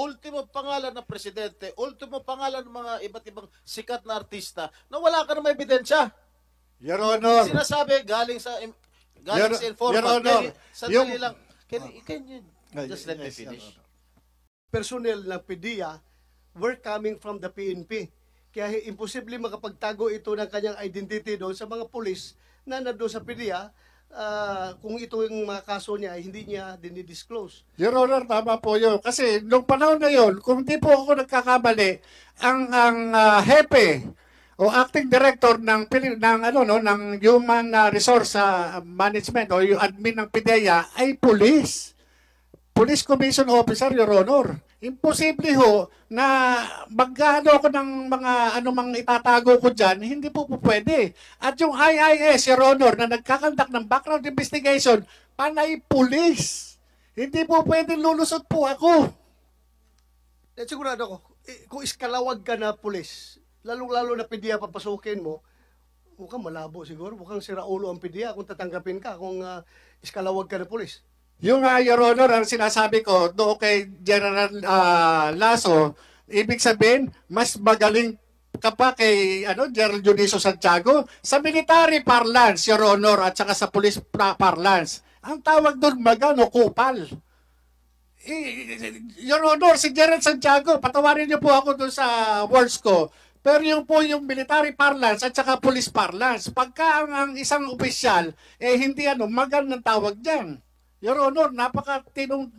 ultimo pangalan ng presidente, ultimo pangalan ng mga iba't ibang sikat na artista na wala ka na may ebidensya. Your Honor. Sinasabi galing sa informant. Your Honor, Sandali lang. Can you just let me finish? Personnel ng PDEA were coming from the PNP. Kaya imposible makapagtago ito ng kanyang identity doon sa mga pulis na nandoon sa PDEA kung ito yung mga kaso niya, hindi niya dinidisclose. Your Honor, tama po yun. Kasi nung panahon na yun, kung di po ako nagkakamali, ang hepe o acting director ng Human Resource Management o yung admin ng PDEA ay police. Police Commission Officer, Your Honor. Imposible ho na magano ako ng mga anumang itatago ko dyan, hindi po pwede. At yung IIS, Your Honor, na nagkakandak ng background investigation, panay police. Hindi po pwede lulusot po ako. At sigurado ko, kung iskalawag ka na pulis, lalong-lalo na PDEA papasukin mo, mukhang malabo siguro, mukhang siraulo ang PDEA kung tatanggapin ka, kung iskalawag ka na pulis. Yung Your Honor, ang sinasabi ko doon kay General Lasso, ibig sabihin, mas magaling ka pa kay General Dionisio Santiago sa military parlance, Your Honor, at saka sa police parlance. Ang tawag doon, magano, kupal. Your Honor, si General Santiago, patawarin niyo po ako doon sa words ko, pero yung po yung military parlance at saka police parlance, pagka ang isang opisyal, hindi magan ng tawag dyan. Your Honor, napaka-tinong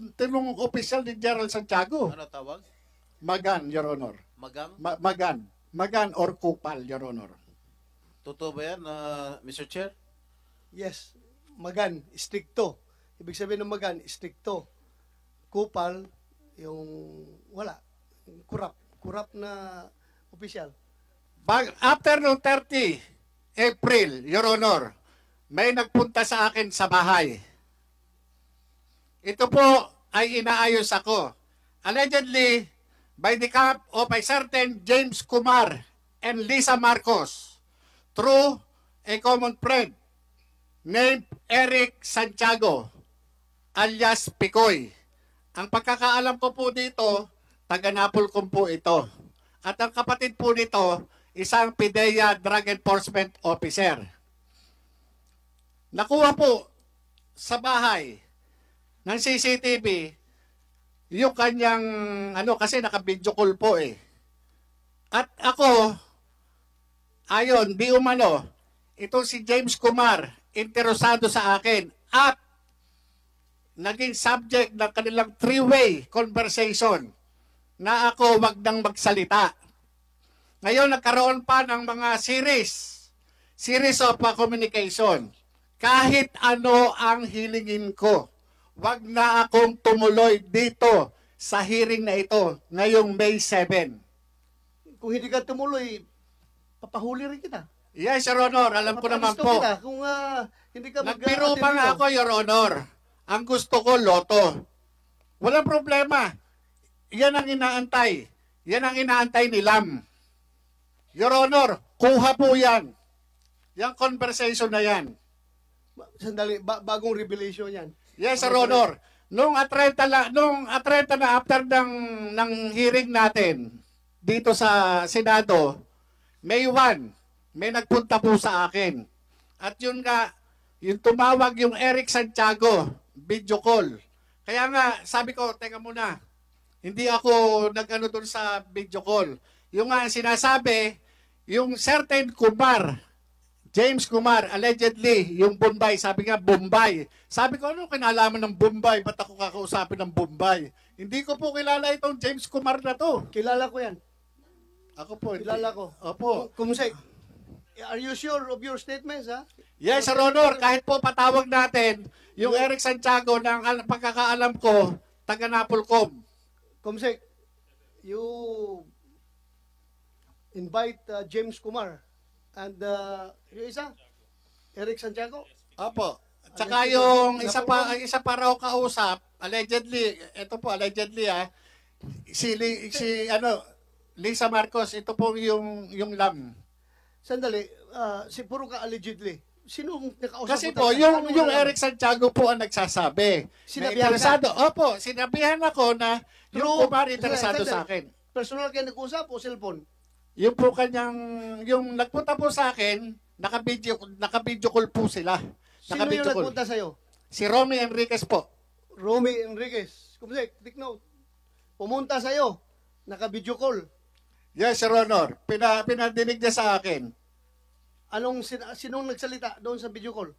opisyal ni General Santiago. Ano tawag? Magan, Your Honor. Magang? Magan. Magan or kupal, Your Honor. Totoo ba yan, Mr. Chair? Yes, magan, stricto. Ibig sabihin ng magan, stricto. Kupal, yung wala. Kurap na opisyal. After noong 30 April, Your Honor, may nagpunta sa akin sa bahay. Ito po ay inaayos ako. Allegedly, by the camp of a certain James Kumar and Lisa Marcos through a common friend named Eric Santiago alias Picoy. Ang pagkakaalam ko po dito, taga-Napolcom po ito. At ang kapatid po nito, isang PDEA Drug Enforcement Officer. Nakuha po sa bahay ng CCTV yung kanyang kasi naka-video call po eh. At ako, ayon, di umano, ito si James Kumar, interesado sa akin at naging subject ng kanilang three-way conversation na ako wag nang magsalita. Ngayon, nagkaroon pa ng mga series of communication. Kahit ano ang hilingin ko, wag na akong tumuloy dito sa hearing na ito ngayong May 7. Kung hindi ka tumuloy, papahuli rin kita. Yes, Your Honor. Alam ko naman po. Kita. Kung hindi ka Nagpiro pa nga ako, Your Honor. Ang gusto ko, loto. Walang problema. Yan ang inaantay. Yan ang inaantay ni Lam. Your Honor, kuha po yan. Yang conversation na yan. Sandali, bagong revelation yan. Yes, Sir Honor. Nung atrenta na after ng hearing natin dito sa Senado, May 1, may nagpunta po sa akin. At yun nga, yung tumawag yung Eric Santiago, video call. Kaya nga, sabi ko, teka muna, hindi ako nag-ano doon sa video call. Yung nga sinasabi, yung certain Kumar, James Kumar, allegedly, yung Bombay, sabi nga, Bombay. Sabi ko, ano kinalaman ng Bombay? Ba't ako kakausapin ng Bombay? Hindi ko po kilala itong James Kumar na to. Kilala ko yan. Ako po. Kilala ko. Opo. Kumusay, are you sure of your statements, ha? Yes, Sir Honor. Kahit po patawag natin, yung Eric Santiago, ng pagkakaalam ko, taga-Napolcom. Kumusay, you invite James Kumar and yung isa, Eric Santiago. Opo. Tsaka yung isa pa raw kausap, allegedly, ito po, allegedly si Lisa Marcos, ito po yung Lam. Sandali, puro ka allegedly. Sino nakausap? Kasi po, yung Eric Santiago po ang nagsasabi. Sinabihan ka? Opo, sinabihan ako na Yung Kumar interesado Sandali. sa akin. Personal kayo nag-usap o cellphone? Yung po kanyang, yung nagpunta po sa akin, naka-video call po sila. Sino yung Naka-video call. nagpunta sa'yo? Si Romy Enriquez po. Romy Enriquez. Kumsek, take note. Pumunta sa'yo. Naka-video call. Yes, Your Honor. Pinadinig niya sa akin. Sinong nagsalita doon sa video call?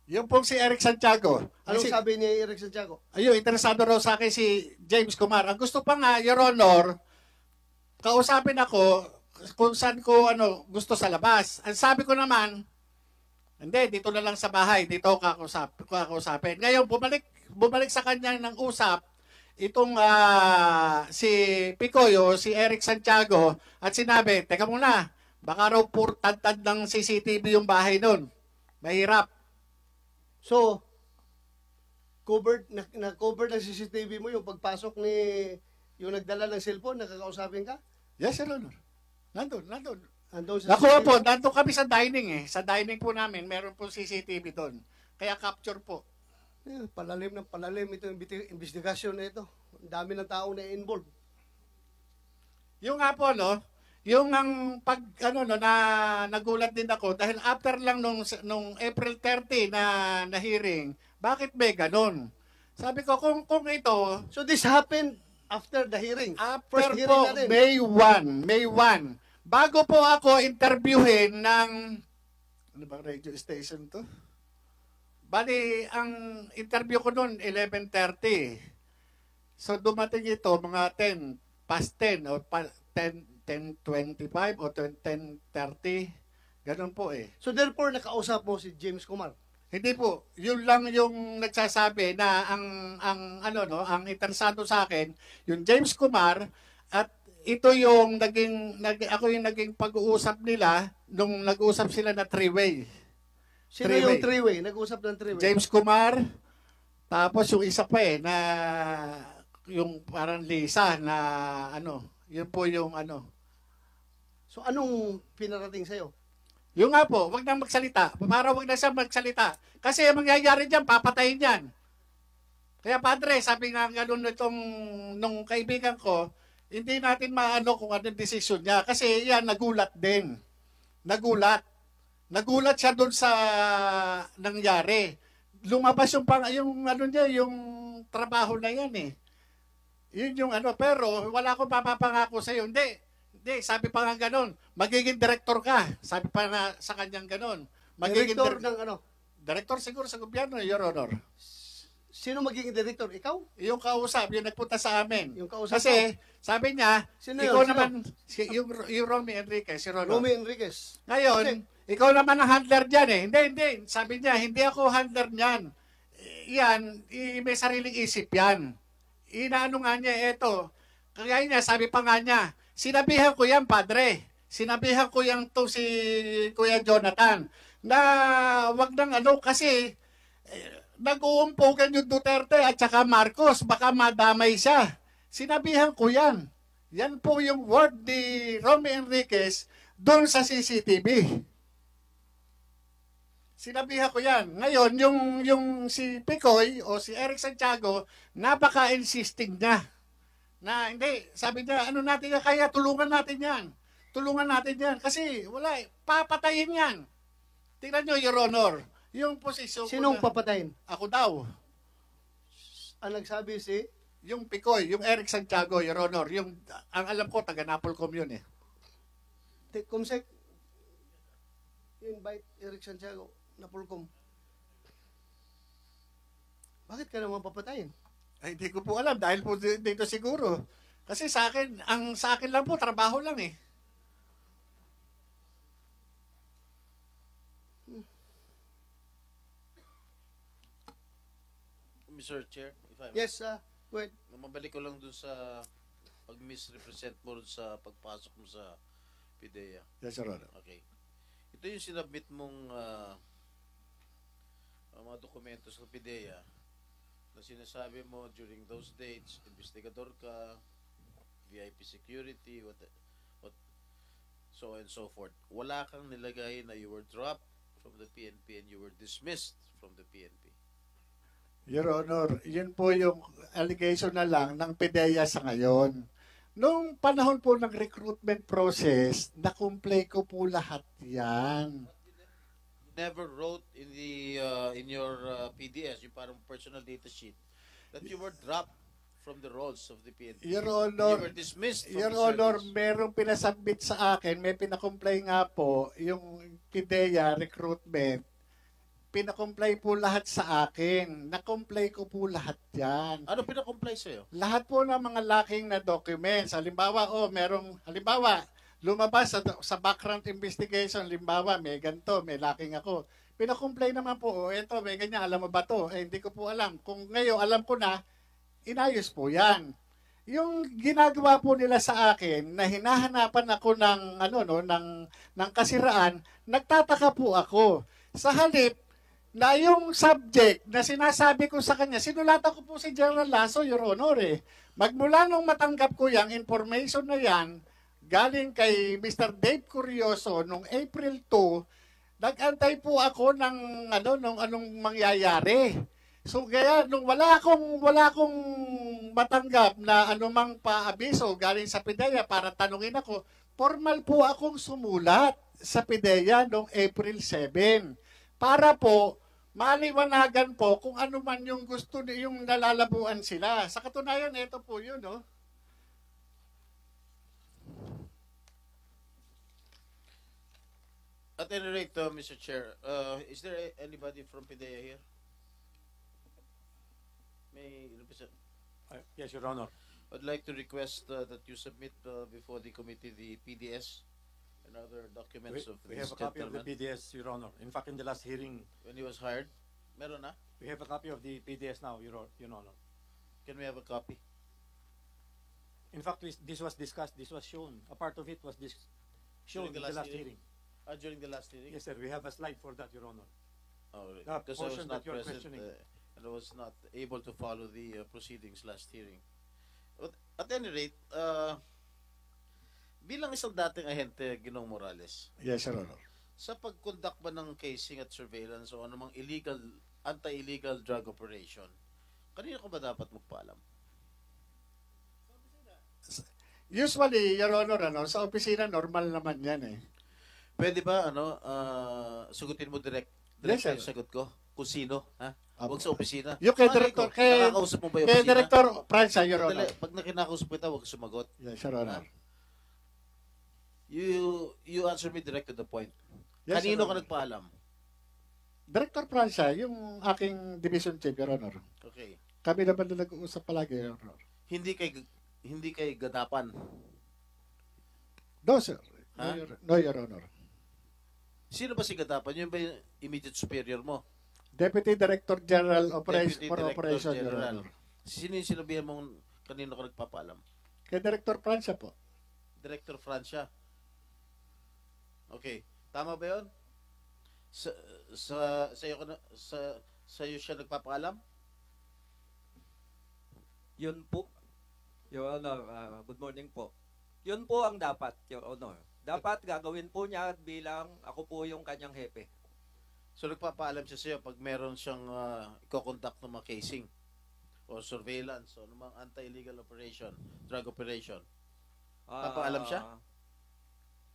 Yung pong si Eric Santiago. Anong sabi ni Eric Santiago? Ayun, interesado raw sa akin si James Kumar. Ang gusto pa nga, Your Honor, kausapin ako kung saan ko gusto sa labas. Ang sabi ko naman, hindi, dito na lang sa bahay. Dito ako kakausapin. Ngayon, bumalik sa kanya ng usap itong si Picoyo, si Eric Santiago, at sinabi, teka muna, baka raw tad ng CCTV yung bahay nun. Mahirap. So, na-cover ng CCTV mo yung pagpasok ni yung nagdala ng cellphone, nakakausapin ka? Yes, Your Honor. Nandun. Andun sa Nakuha CCTV? po, nandun kami sa dining eh. Sa dining po namin, meron po CCTV doon. Kaya capture po. Palalim ng palalim ito yung investigasyon na ito. Ang dami ng taong na-involved. Yung nga po, yung ang na nagulat din ako dahil after lang nung April 30 na hearing, bakit may ganon? Sabi ko, kung ito, So this happened after the hearing. after First hearing po, natin. May 1. Bago po ako interviewin ng, ano bang radio station to? Bali, ang interview ko noon, 11:30. So dumating ito, mga 10, past 10, o 10:25 o 10:30. Ganun po eh. So therefore, nakausap mo si James Kumar. Hindi po, yun lang yung nagsasabi na ang interesado sa akin, yung James Kumar, at ito yung ako yung naging pag-uusap nila nung nag-uusap sila na three-way. Sino Three-way. yung three-way? Nag-usap ng three-way. James Kumar, tapos yung isa pa na yung parang Lisa na yun po yung So anong pinarating sa'yo? Yung nga po, wag nang magsalita. Para wag na siya magsalita. Kasi ang mangyayari dyan, papatayin yan. Kaya padre, sabi nga ganun nung kaibigan ko, hindi natin maano kung anong desisyon niya. Kasi yan, nagulat din. Nagulat siya doon sa nangyari. Lumabas yung yung trabaho na yan eh. Yun yung pero wala akong papapangako sa'yo. Hindi, sabi pa nga ganun, magiging director ka. Sabi pa na sa kanyang ganun. Magiging Director ng ano? Director siguro sa gobyerno, Your Honor. Sino magiging director? Ikaw? Yung kausap, yung nagpunta sa amin. Yung kausap Kasi, sabi niya, Sino ikaw yun? naman, yung Romy Enriquez, si Ronald. Romy Enriquez. Ngayon, ikaw naman ang handler dyan eh. Hindi. Sabi niya, hindi ako handler niyan. Yan, may sariling isip yan. Inaano nga niya, eto. Kaya niya, sabi pa nga niya, sinabihan ko yan, padre. Sinabihan ko yan to si Kuya Jonathan. Na wag nang kasi nag-uumpugan yung Duterte at saka Marcos. Baka madamay siya. Sinabihan ko yan. Yan po yung word ni Romy Enriquez doon sa CCTV. Sinabihan ko yan. Ngayon, yung si Picoy o si Eric Santiago, napaka-insisting niya. Na hindi, sabi niya, natin yan, kaya tulungan natin yan. Tulungan natin yan. Kasi wala, papatayin yan. Tingnan nyo, Your Honor, yung posisyon Sinong ko na, papatayin? ako daw. Ang nagsabi si Yung Picoy, yung Eric Santiago, Your Honor, ang alam ko, taga Napolcom yun eh. Kumsek. Invite Eric Santiago na Pulcom. Bakit ka naman papatayin? Ay, hindi ko po alam dahil po dito siguro. Kasi sa akin lang po, trabaho lang eh. Mr. Chair, if I may. Yes, go ahead. Mabalik ko lang dun sa pag-misrepresent mo dun sa pagpasok mo sa PIDEA. Yes, Your Honor. Okay. Ito yung sinabit mong mga dokumento sa PIDEA na sinasabi mo during those dates, investigador ka, VIP security, what so and so forth. Wala kang nilagay na you were dropped from the PNP and you were dismissed from the PNP. Your Honor, yun po yung allegation na lang ng PDEA sa ngayon. Nung panahon po ng recruitment process, na-comply ko po lahat yan. Never wrote in the in your PDS, yung parang personal data sheet, that you were dropped from the rolls of the PNP. Your You Honor, were dismissed from Your the Honor, service. merong pinasubmit sa akin, may pinakomply nga po, yung PDEA recruitment, pinakomply po lahat sa akin. Na-comply ko po lahat yan. Ano pinakomply sa'yo? Lahat po ng mga lacking na documents. Halimbawa, lumabas sa background investigation, halimbawa, may ganito, may lacking ako. Pinakomply naman po, eto, may ganyan, alam mo ba to? Hindi ko po alam. Kung ngayon, alam ko na, inayos po yan. Yung ginagawa po nila sa akin na hinahanapan ako ng kasiraan, nagtataka po ako. Sa halip na yung subject na sinasabi ko sa kanya, sinulatan ko po si General Lasso, Your Honor eh. Magmula nung matanggap ko yung information na yan, galing kay Mr. Dave Curioso nung April 2, nag-antay po ako ng anong mangyayari. So kaya nung wala akong matanggap na anumang paabiso galing sa PDEA para tanungin ako, formal po akong sumulat sa PDEA noong April 7 para po maliwanagan po kung ano man yung gusto yung nalalabuan sila. Sa katunayan, ito po yun, no? At any rate, Mr. Chair, is there anybody from PDEA here? May represent. Yes, Your Honor. I'd like to request that you submit before the committee the PDS and other documents of We this have a copy of the gentleman. PDS, Your Honor. In fact, in the last hearing, When he was hired. Meron na? we have a copy of the PDS now, Your Honor. Can we have a copy? In fact, this was discussed, this was shown. A part of it was shown in the last hearing. During the last hearing? Yes, sir. We have a slide for that, Your Honor. Oh, really? The Because I was portion not that you're present questioning. and I was not able to follow the proceedings last hearing. But at any rate, bilang isang dating ahente, Ginoong Morales, Yes, Your Honor. sa pag-conduct ba ng casing at surveillance o anumang anti-illegal drug operation, kanino ko ba dapat magpaalam? Usually, Your Honor, sa opisina, normal naman yan eh. Pwede ba, sagutin mo direct Yes, sir. yung sagot ko? Kung sino, ha? Apo. Huwag sa opisina. Yung kay Malay Director, ko, nakakausap mo ba yung kay opisina? Director Francia, Your Sandali, Honor. pag nakinakausap kita, huwag sumagot. Yes, Your Honor. You answer me direct to the point. Yes, Kanino Your ka Honor. nagpaalam? Director Francia, yung aking division chief, Your Honor. Okay. Kami naman na nag-uusap palagi, Your Honor. Hindi kay gadapan. No, sir. Ha? No, Your Honor. Sino ba si gadapan? Yun ba yung immediate superior mo? Deputy Director General Deputy for Director Operation, Your General. Honor. Sino yung sinabihan mong kanino ka nagpapaalam? Kay Director Francia po. Director Francia. Okay. Tama ba yun? Sa iyo siya nagpapaalam? Yun po, Your Honor, good morning po. Yun po ang dapat, Your Honor. Dapat gagawin po niya bilang ako po yung kanyang hepe. So nagpapaalam siya sa iyo pag meron siyang i-conduct ng mga casing o surveillance o mga anti-illegal operation, drug operation. Papaalam siya?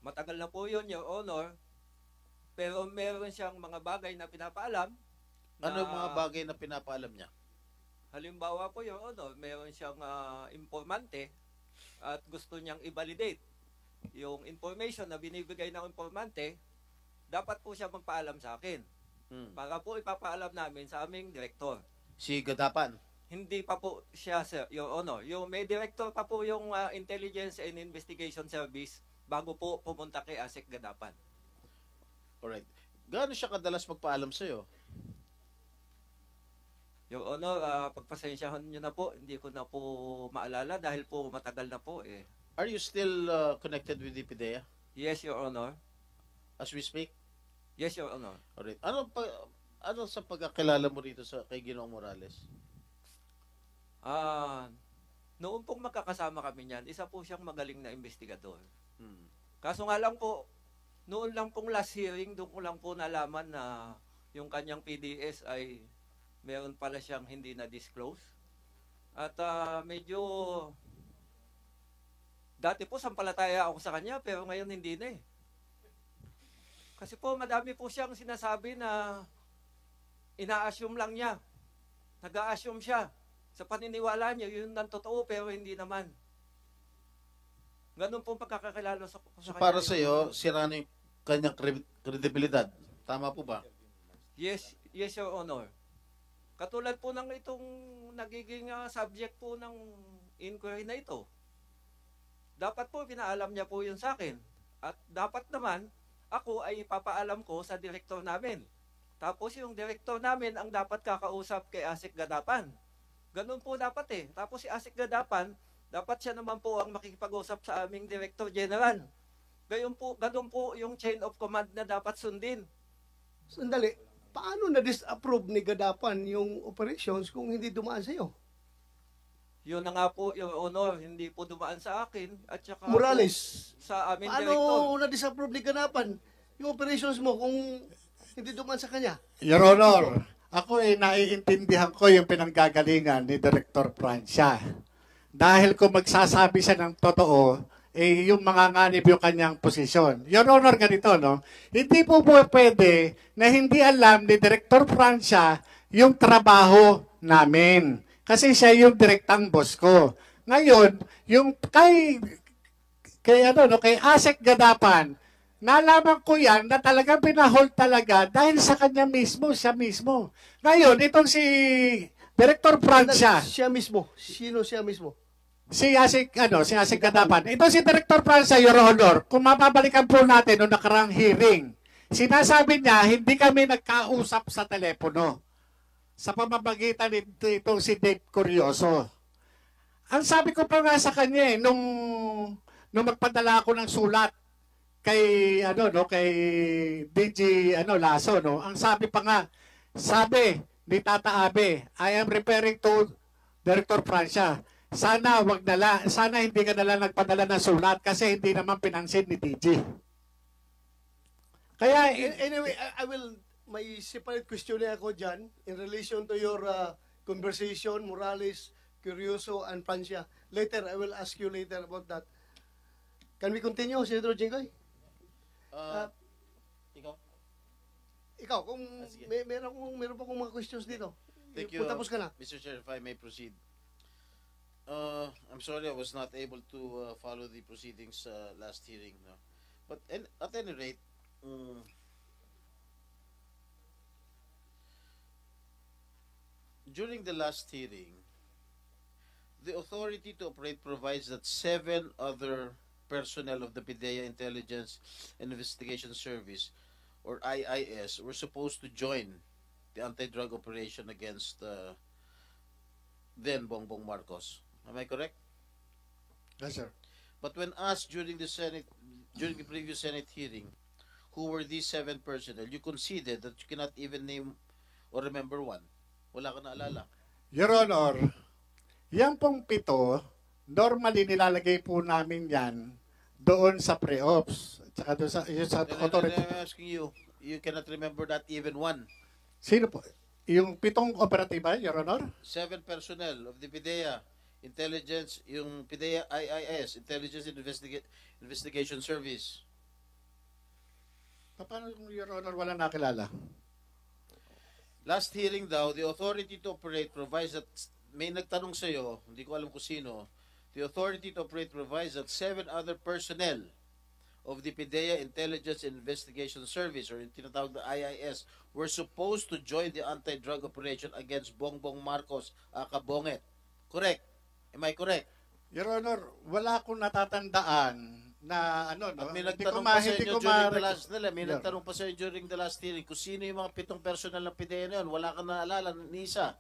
Matagal na po yun, Your Honor. Pero meron siyang mga bagay na pinapaalam. Ano yung mga bagay na pinapaalam niya? Halimbawa po, Your Honor, meron siyang informante at gusto niyang i-validate yung information na binibigay ng informante, dapat po siya magpaalam sa akin. Para po ipapaalam namin sa aming direktor. Si gadapan? Hindi pa po siya, sir, Your Honor. Yung may director pa po yung Intelligence and Investigation Service bago po pumunta kay ASEC Gadapan. Alright. Gaano siya kadalas magpaalam sa iyo? Your Honor, pagpasensyahan niyo na po, hindi ko na po maalala dahil po matagal na po eh. Are you still connected with the PDEA Yes, Your Honor. as we speak? Yes, Your Honor. Alright. Ano sa pagkakilala mo rito kay Ginoong Morales? Noon pong magkakasama kami niyan, isa po siyang magaling na investigador. Hmm. Kaso nga lang po, noon lang pong last hearing, doon ko lang po nalaman na yung kanyang PDS ay meron pala siyang hindi na-disclose. At medyo, dati po sampalataya ako sa kanya, pero ngayon hindi na eh. Kasi po madami po siyang sinasabi na ina-assume lang niya. Nag-a-assume siya. Sa paniniwala niya, yun ang totoo, pero hindi naman. Ganun po pagkakakilala sa So kanya. para sa iyo, sira na yung kanyang kredibilidad. Tama po ba? Yes, Your Honor. Katulad po ng itong nagiging subject po ng inquiry na ito. Dapat po pinaalam niya po yun sa akin. At dapat naman, ako ay ipapaalam ko sa direktor namin. Tapos yung direktor namin ang dapat kakausap kay Asik Gadapan. Ganun po dapat eh. Tapos si Asik Gadapan, dapat siya naman po ang makikipag-usap sa aming Director General. Ganun po yung chain of command na dapat sundin. Sandali, paano na-disapprove ni Gadapan yung operations kung hindi dumaan sa iyo? Yun na nga po, Your Honor, hindi po dumaan sa akin at saka Morales, po sa aming Director. paano na-disapprove ni Gadapan yung operations mo kung hindi dumaan sa kanya? Your Honor, ako naiintindihan ko yung pinanggagalingan ni Director Francia. Dahil kung magsasabi siya ng totoo, yung manganganib yung kanyang posisyon. Your Honor, ganito, no? Hindi po pwede na hindi alam ni Director Francia yung trabaho namin. Kasi siya yung direktang boss ko. Ngayon, yung kay Asek Gadapan, nalaman ko yan na talagang pinahold talaga dahil sa kanya mismo, siya mismo. Ngayon, itong si Director Francia, Siya mismo. Sino siya mismo? si Asik Gadapan. Ito si Director Francia, Your Honor, kung mapabalikan po natin noong nakarang hearing, sinasabi niya, hindi kami nagkausap sa telepono sa pamamagitan nito si Dave Curioso. Ang sabi ko pa nga sa kanya nung magpadala ako ng sulat kay kay DG Lasso, no. Ang sabi pa nga, ni Tata Abe, I am referring to Director Francia. Sana hindi ka nalang nagpadala ng sulat kasi hindi naman pinansin ni DG. Kaya Anyway, may separate question na ako dyan in relation to your conversation, Morales, Curioso, and Francia. Later, I will ask you later about that. Can we continue, Senator Jinggoy? Ikaw? Ikaw, kung Sige. meron pa akong mga questions dito. Thank you, Tapos ka na. Mr. Chair, if I may proceed. I'm sorry I was not able to follow the proceedings last hearing. No? But at any rate, during the last hearing, the authority to operate provides that 7 other personnel of the PIDEA Intelligence and Investigation Service, or IIS, were supposed to join the anti-drug operation against then Bongbong Marcos. Am I correct? yes, sir. But when asked during the previous Senate hearing, who were these 7 personnel, you conceded that you cannot even name or remember one. Wala ka naalala. Your Honor, yan pong 7, normally nilalagay po namin yan doon sa pre-ops. Tsaka doon sa authority. I'm asking you, you cannot remember that even one. Sino po? Yung 7 operatiba, Your Honor? 7 personnel of the PIDEA Intelligence, yung PIDEA IIS, Intelligence and Investigation Service. Paano kung Your Honor wala nakilala? Last hearing daw, the authority to operate provides that, may nagtanong sa'yo, hindi ko alam kung sino, the authority to operate provides that 7 other personnel of the PIDEA Intelligence and Investigation Service, or yung tinatawag na IIS, were supposed to join the anti-drug operation against Bongbong Marcos, aka Bonget. Correct? Am I correct? Your Honor, wala akong natatandaan na At may nagtanong pa sa inyo during the last nagtanong pa sa inyo during the last hearing kung sino yung mga 7 personnel ng PIDEA na yun. Wala ka naalala ni isa.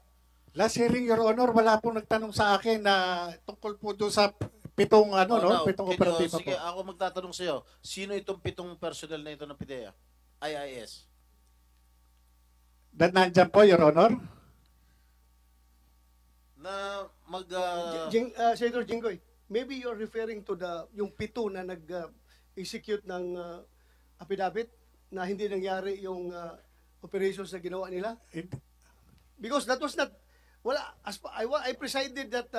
Last hearing, Your Honor, wala pong nagtanong sa akin na tungkol po doon sa 7 Now, 7 operatiba sige, po. ako magtatanong sa iyo. Sino itong 7 personnel na ito ng PIDEA? IIS. Nandyan po, Your Honor? Na Senator Jinggoy, maybe you're referring to yung 7 na nag-execute ng affidavit na hindi nangyari yung operations na ginawa nila? Because that was not, wala, I presided that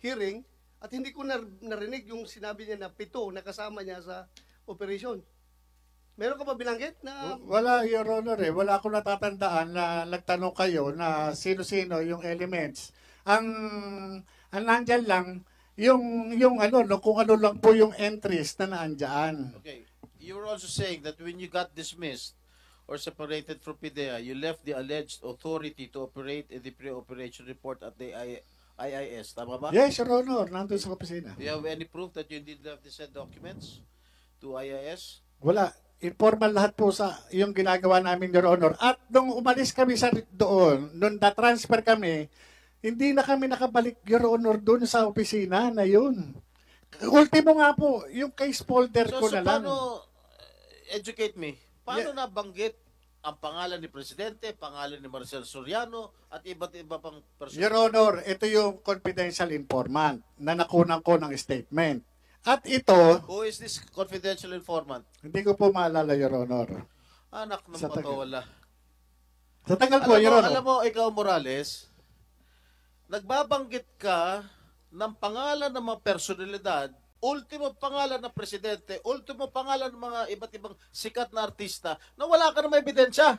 hearing at hindi ko narinig yung sinabi niya na 7 na kasama niya sa operation. Meron ka ba binanggit na... Wala, Your Honor Wala akong natatandaan na nagtanong kayo na sino-sino yung elements. Ang nandyan lang, yung ano, no, kung ano lang po yung entries na naandyan. Okay. You were also saying that when you got dismissed or separated from PIDEA, you left the alleged authority to operate in the pre-operation report at the IIS. Tama ba? Yes, Your Honor, nandun sa opisina. Do you have any proof that you did left the said documents to IIS? Wala. Informal lahat po sa yung ginagawa namin, Your Honor. At nung umalis kami doon, nung na-transfer kami, hindi na kami nakabalik, Your Honor, doon sa opisina na yun. Ultimo nga po, yung case folder ko na lang. Paano, educate me, paano nabanggit ang pangalan ni Presidente, pangalan ni Marcel Soriano, at iba't iba pang person? Your Honor, ito yung confidential informant na nakunan ko ng statement. At ito, Who is this confidential informant? hindi ko po maalala, Your Honor. Anak ng Sa tagal. patawala. Sa tagal po, Your Honor. Alam mo, ikaw Morales, nagbabanggit ka ng pangalan ng mga personalidad, ultimo pangalan ng presidente, ultimo pangalan ng mga iba't ibang sikat na artista na wala ka na may ebidensya.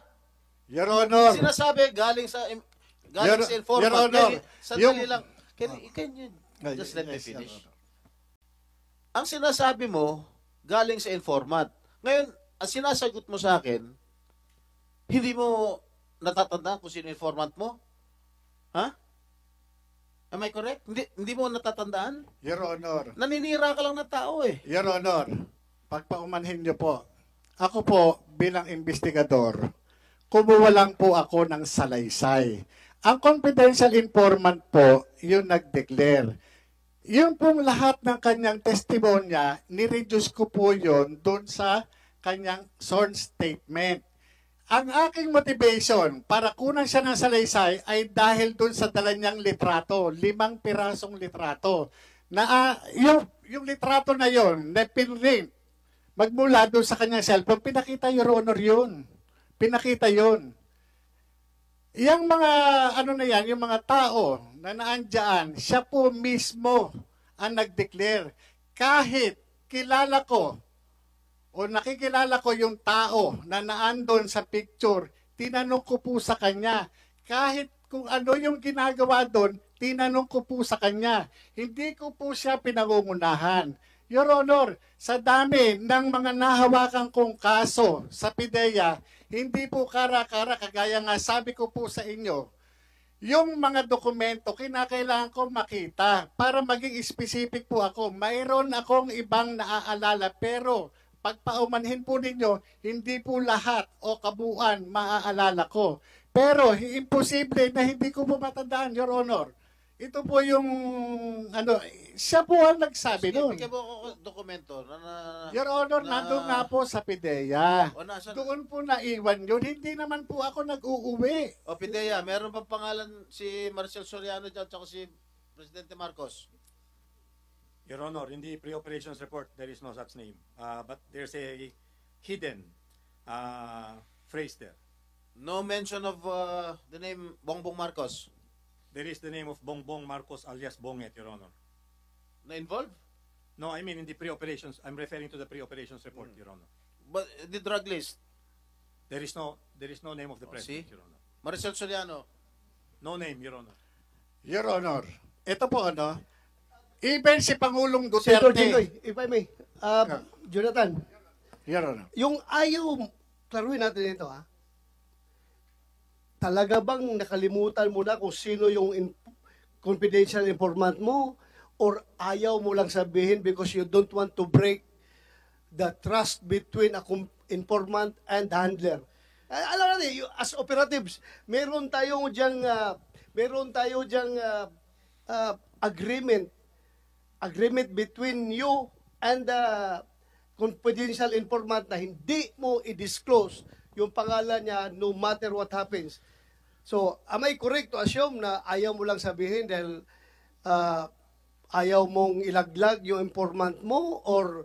Your Honor. Sinasabi galing sa informant. Your Honor, Sandali lang. Can you just let me Yes, Your finish? Honor. Ang sinasabi mo, galing sa informant. Ngayon, ang sinasagot mo sa akin, hindi mo natatandaan kung sino informant mo? Ha? Am I correct? Hindi mo natatandaan? Your Honor. Naninira ka lang ng tao eh. Your Honor, pagpaumanhin niyo po, ako po bilang investigador, kumuha lang po ako ng salaysay. Ang confidential informant po, yung nag-declare. Yung pong lahat ng kanyang testimonya, ni-reduce ko po yun doon sa kanyang sworn statement. Ang aking motivation para kunan siya ng salaysay ay dahil doon sa dala niyang litrato, 5 pirasong litrato. Na yung litrato na yon, na pinrint, magmula doon sa kanyang cellphone, pinakita, Your Honor, yun. Pinakita yun. Yung mga, ano na yan, yung mga tao na naandyan, siya po mismo ang nag-declare. Kahit kilala ko, o nakikilala ko yung tao na naandon sa picture, tinanong ko po sa kanya. Kahit kung ano yung ginagawa doon, tinanong ko po sa kanya. Hindi ko po siya pinangungunahan. Your Honor, sa dami ng mga nahawakan kong kaso sa PIDEA, hindi po kara-kara, kagaya nga sabi ko po sa inyo, yung mga dokumento, kinakailangan ko makita para maging specific po ako. Mayroon akong ibang naaalala, pero pagpaumanhin po ninyo, hindi po lahat o kabuuan maaalala ko. Pero imposible na hindi ko po matandaan, Your Honor. Ito po yung, siya po ang nagsabi Sige, doon. bigyan mo ako dokumento na Your Honor, nandun nga po sa PIDEA. O nasa Doon po naiwan yun. Hindi naman po ako nag-uuwi. O PIDEA, meron bang pangalan si Marcel Soriano at saka si Presidente Marcos? Your Honor, in the pre-operations report, there is no such name. But there's a hidden phrase there. No mention of the name Bongbong Marcos There is the name of Bongbong Marcos alias Bonget, Your Honor. na involved? No, I mean in the pre-operations. I'm referring to the pre-operations report, Your Honor. But the drug list, There is no name of the Oh, president, see? Your Honor. Marcel Soriano. No name, Your Honor. Your Honor, ito po even si Pangulong Senator Duterte. Jinggoy, if I may, Jonathan, Your Honor. yung ayaw, klaruhin natin ito talaga bang nakalimutan mo na kung sino yung confidential informant mo or ayaw mo lang sabihin because you don't want to break the trust between a informant and handler? Alam natin, as operatives, meron tayo diyang agreement between you and the confidential informant na hindi mo i-disclose yung pangalan niya no matter what happens. So, am I correct to assume na ayaw mo lang sabihin dahil ayaw mong ilaglag yung informant mo or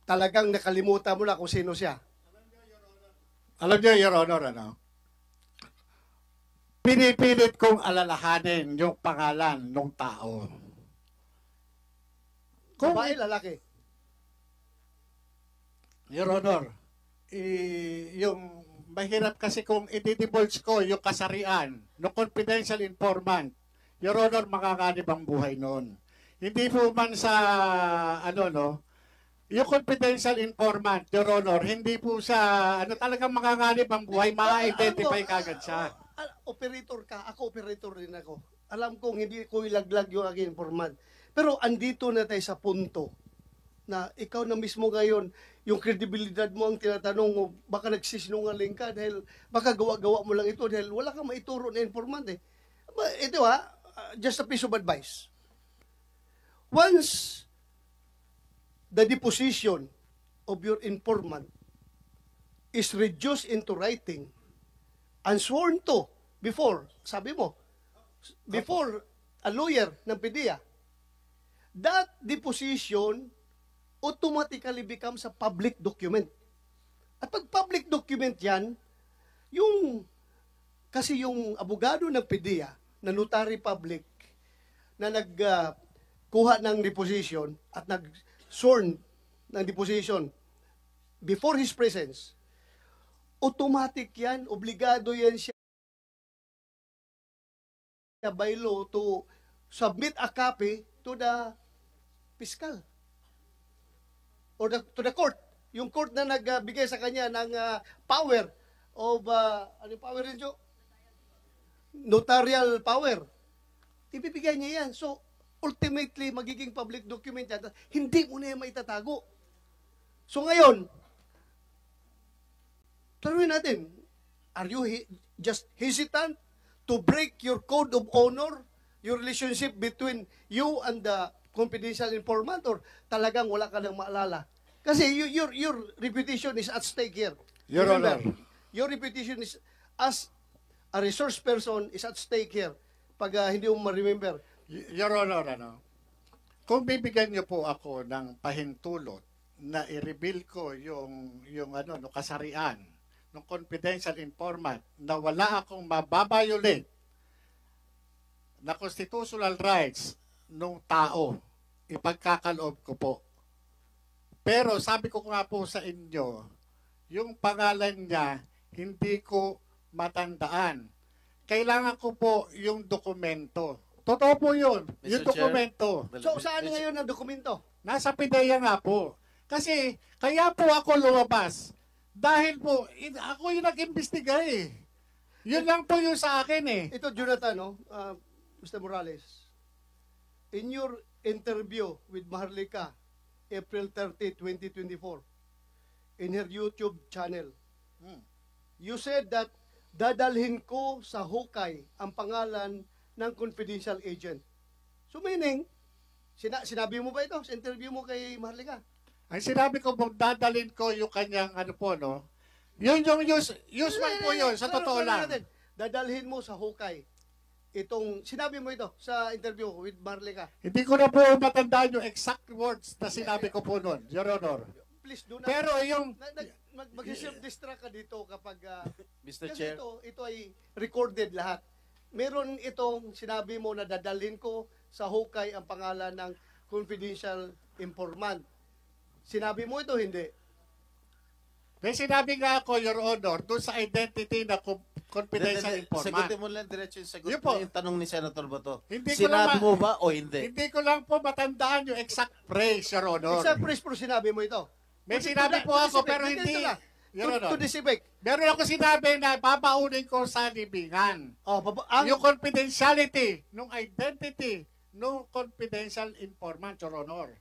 talagang nakalimutan mo na kung sino siya? Alam niyo, Your Honor, pinipilit kong alalahanin yung pangalan ng tao. Kung, Babae, lalaki. Your Honor, yung mahirap kasi kung i-divulge ko yung kasarian ng confidential informant, Your Honor, makakanib ang buhay noon. Hindi po man sa, yung confidential informant, Your Honor, hindi po sa, talagang makakanib ang buhay, ma-identify kagad siya. Operator ka, ako operator din ako. Alam kong hindi ko ilaglag yung aking informant. Pero andito na tayo sa punto na ikaw na mismo ngayon, yung credibilidad mo ang tinatanong mo, baka nagsisinungaling ka dahil baka gawa-gawa mo lang ito dahil wala kang maituro na informant eh. Ito just a piece of advice. Once the deposition of your informant is reduced into writing and sworn to before, sabi mo, before a lawyer ng PDEA, that deposition automatically becomes a public document. At pag public document yan, kasi yung abogado ng PDEA, na notary public, na nagkuha ng deposition at nag-sworn ng deposition before his presence, automatic yan, obligado yan siya by law to submit a copy to the fiscal or to the court. Yung court na nagbigay sa kanya ng power of, ano power rin, Joe? Notarial power. Ibibigay niya yan. So, ultimately, magiging public document yan. Hindi mo na yan maitatago. So, ngayon, taruin natin, are you just hesitant to break your code of honor, your relationship between you and the confidential informant, or talagang wala ka nang maalala? Kasi your reputation is at stake here. Your Honor. Your reputation is as a resource person is at stake here pag hindi mo ma-remember. Your Honor, kung bibigyan niyo po ako ng pahintulot na i-reveal ko yung kasarian ng confidential informant na wala akong mababiolate na constitutional rights ng tao, ipagkakaloob ko po. Pero sabi ko nga po sa inyo, yung pangalan niya, hindi ko matandaan. Kailangan ko po yung dokumento. Totoo po yun, Mr. yung Chair. dokumento. So, saan ngayon ang dokumento? Nasa PIDEA nga po. Kasi, kaya po ako lumabas. Dahil po, ako yung nag-imbestiga eh. Yun lang po yung sa akin eh. Ito, Jonathan, Mr. Morales, in your interview with Maharlika, April 30, 2024, in her YouTube channel, you said that dadalhin ko sa hukay ang pangalan ng confidential agent. So meaning, sinabi mo ba ito sa interview mo kay Maharlika? Ang sinabi ko, dadalhin ko yung kanyang yun yung usual po yun, sa totoo lang. Dadalhin mo sa hukay. Sinabi mo ito sa interview with Maharlika. Hindi ko na po matandaan yung exact words na sinabi ko po nun, Your Honor. Please do not. Pero yung... Mag-self-distract ka dito kapag... Mr. kasi Chair. ito ay recorded lahat. Meron itong sinabi mo na dadalhin ko sa hukay ang pangalan ng confidential informant. Sinabi mo ito, hindi? May sinabi nga ako, Your Honor, doon sa identity na confidential informant. Sagutin mo lang diretso yung sagot Yun po. yung tanong ni Senator Bato. Hindi ko Sinabi lang mo ba o hindi? Hindi ko lang po matandaan yung exact phrase, Your Honor. Sa press pro sinabi mo ito. May sinabi po ako, pero hindi. Your Honor. To this effect. Meron ako sinabi na babaunin ko sa libingan. Ang Yung confidentiality, nung identity, nung confidential informant, Your Honor.